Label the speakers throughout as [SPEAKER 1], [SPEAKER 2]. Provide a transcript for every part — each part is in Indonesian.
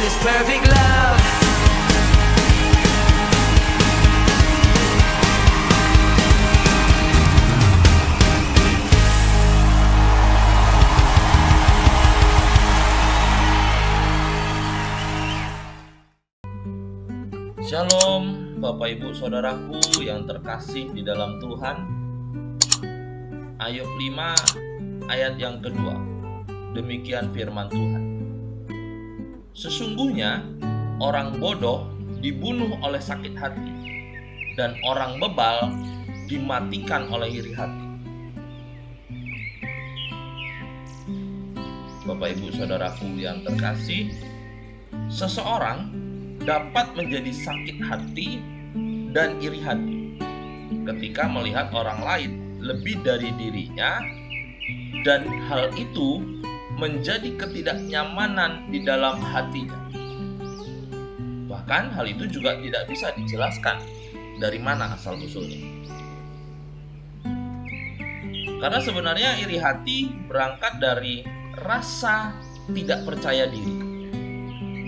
[SPEAKER 1] this perfect love.
[SPEAKER 2] Shalom Bapak Ibu Saudaraku yang terkasih di dalam Tuhan. Ayub 5 ayat yang kedua. Demikian firman Tuhan. Sesungguhnya orang bodoh dibunuh oleh sakit hati, dan orang bebal dimatikan oleh iri hati. Bapak Ibu Saudaraku yang terkasih, seseorang dapat menjadi sakit hati dan iri hati ketika melihat orang lain lebih dari dirinya, dan hal itu menjadi ketidaknyamanan di dalam hatinya. Bahkan hal itu juga tidak bisa dijelaskan dari mana asal-usulnya. Karena sebenarnya iri hati berangkat dari rasa tidak percaya diri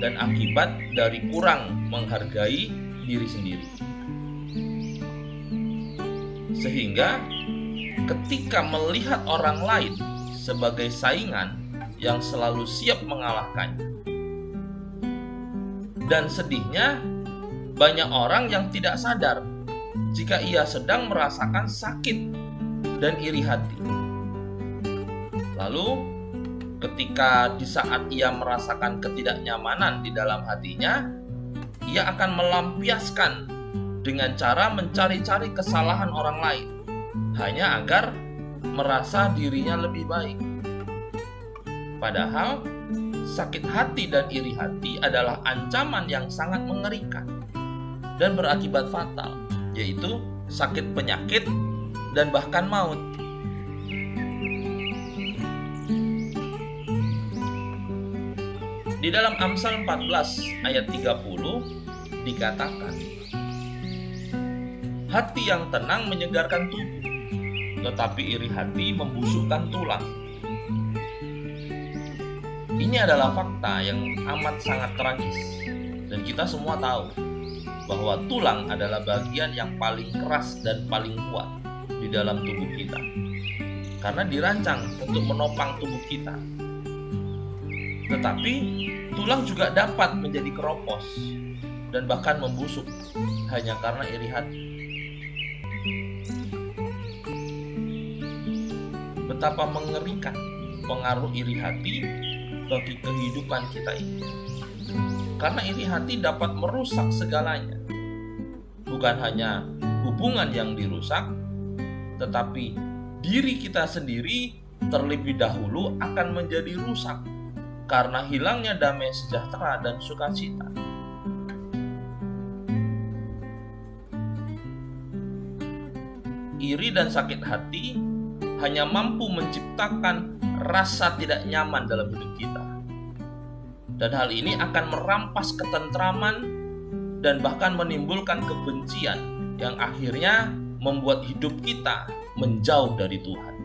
[SPEAKER 2] dan akibat dari kurang menghargai diri sendiri. Sehingga ketika melihat orang lain sebagai saingan yang selalu siap mengalahkannya, dan sedihnya banyak orang yang tidak sadar jika ia sedang merasakan sakit dan iri hati. Lalu ketika di saat ia merasakan ketidaknyamanan di dalam hatinya, ia akan melampiaskan dengan cara mencari-cari kesalahan orang lain, hanya agar merasa dirinya lebih baik. Padahal sakit hati dan iri hati adalah ancaman yang sangat mengerikan dan berakibat fatal, yaitu sakit penyakit dan bahkan maut. Di dalam Amsal 14 ayat 30 dikatakan, hati yang tenang menyegarkan tubuh, tetapi iri hati membusukkan tulang. Ini adalah fakta yang amat sangat tragis, dan kita semua tahu bahwa tulang adalah bagian yang paling keras dan paling kuat di dalam tubuh kita, karena dirancang untuk menopang tubuh kita. Tetapi tulang juga dapat menjadi keropos dan bahkan membusuk hanya karena iri hati. Betapa mengerikan pengaruh iri hati bagi kehidupan kita ini. Karena iri hati dapat merusak segalanya. Bukan hanya hubungan yang dirusak, tetapi diri kita sendiri terlebih dahulu akan menjadi rusak karena hilangnya damai sejahtera dan sukacita. Iri dan sakit hati hanya mampu menciptakan rasa tidak nyaman dalam hidup kita. Dan hal ini akan merampas ketentraman dan bahkan menimbulkan kebencian yang akhirnya membuat hidup kita menjauh dari Tuhan.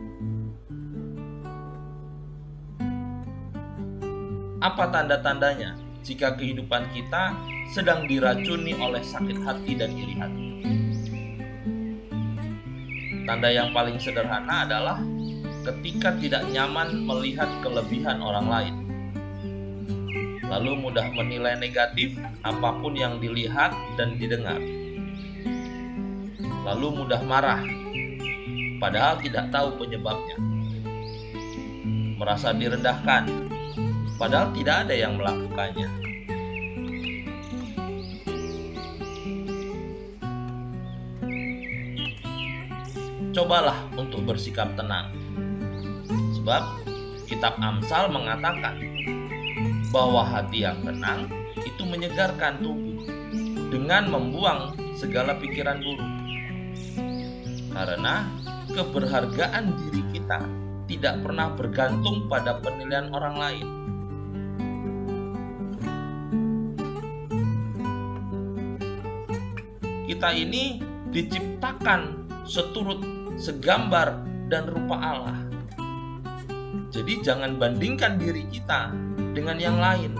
[SPEAKER 2] Apa tanda-tandanya jika kehidupan kita sedang diracuni oleh sakit hati dan iri hati? Tanda yang paling sederhana adalah ketika tidak nyaman melihat kelebihan orang lain, lalu mudah menilai negatif apapun yang dilihat dan didengar, lalu mudah marah padahal tidak tahu penyebabnya, merasa direndahkan padahal tidak ada yang melakukannya. Cobalah untuk bersikap tenang, sebab kitab Amsal mengatakan bahwa hati yang tenang itu menyegarkan tubuh dengan membuang segala pikiran buruk. Karena keberhargaan diri kita tidak pernah bergantung pada penilaian orang lain. Kita ini diciptakan seturut segambar dan rupa Allah. Jadi jangan bandingkan diri kita dengan yang lain.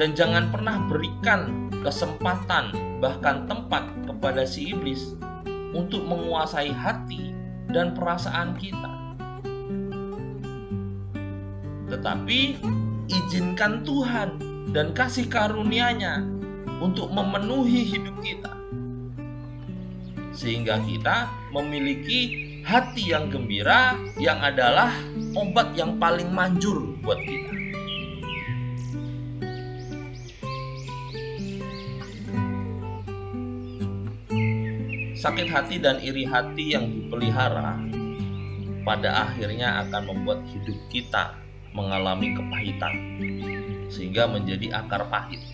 [SPEAKER 2] Dan jangan pernah berikan kesempatan, bahkan tempat kepada si iblis untuk menguasai hati dan perasaan kita. Tetapi izinkan Tuhan dan kasih karunia-Nya untuk memenuhi hidup kita, sehingga kita memiliki hati yang gembira, yang adalah obat yang paling manjur buat kita. Sakit hati dan iri hati yang dipelihara pada akhirnya akan membuat hidup kita mengalami kepahitan, sehingga menjadi akar pahit.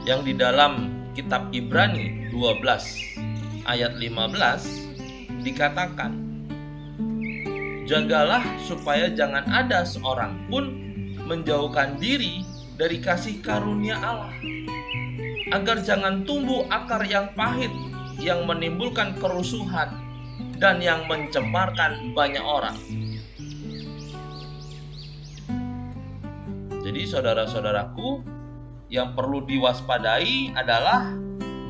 [SPEAKER 2] Yang di dalam kitab Ibrani 12 ayat 15 dikatakan, jagalah supaya jangan ada seorang pun menjauhkan diri dari kasih karunia Allah, agar jangan tumbuh akar yang pahit yang menimbulkan kerusuhan dan yang mencemarkan banyak orang. Jadi saudara-saudaraku, yang perlu diwaspadai adalah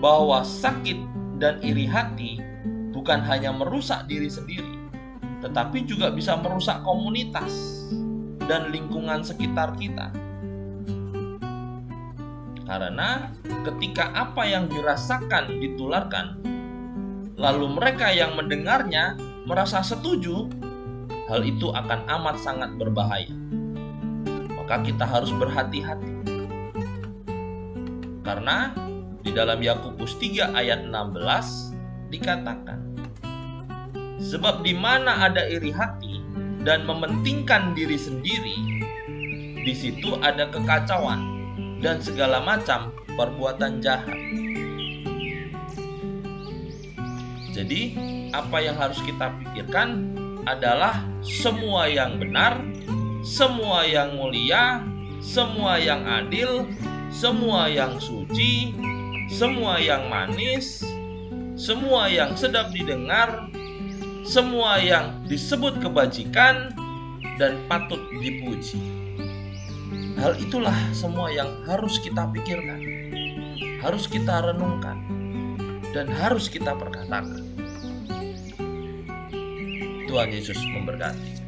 [SPEAKER 2] bahwa sakit dan iri hati bukan hanya merusak diri sendiri, tetapi juga bisa merusak komunitas dan lingkungan sekitar kita. Karena ketika apa yang dirasakan ditularkan, lalu mereka yang mendengarnya merasa setuju, hal itu akan amat sangat berbahaya. Maka kita harus berhati-hati. Karena di dalam Yakobus 3 ayat 16 dikatakan, sebab di mana ada iri hati dan mementingkan diri sendiri, di situ ada kekacauan dan segala macam perbuatan jahat. Jadi, apa yang harus kita pikirkan adalah semua yang benar, semua yang mulia, semua yang adil, semua yang suci, semua yang manis, semua yang sedap didengar, semua yang disebut kebajikan dan patut dipuji. Hal itulah semua yang harus kita pikirkan, harus kita renungkan, dan harus kita perkatakan. Tuhan Yesus memberkati.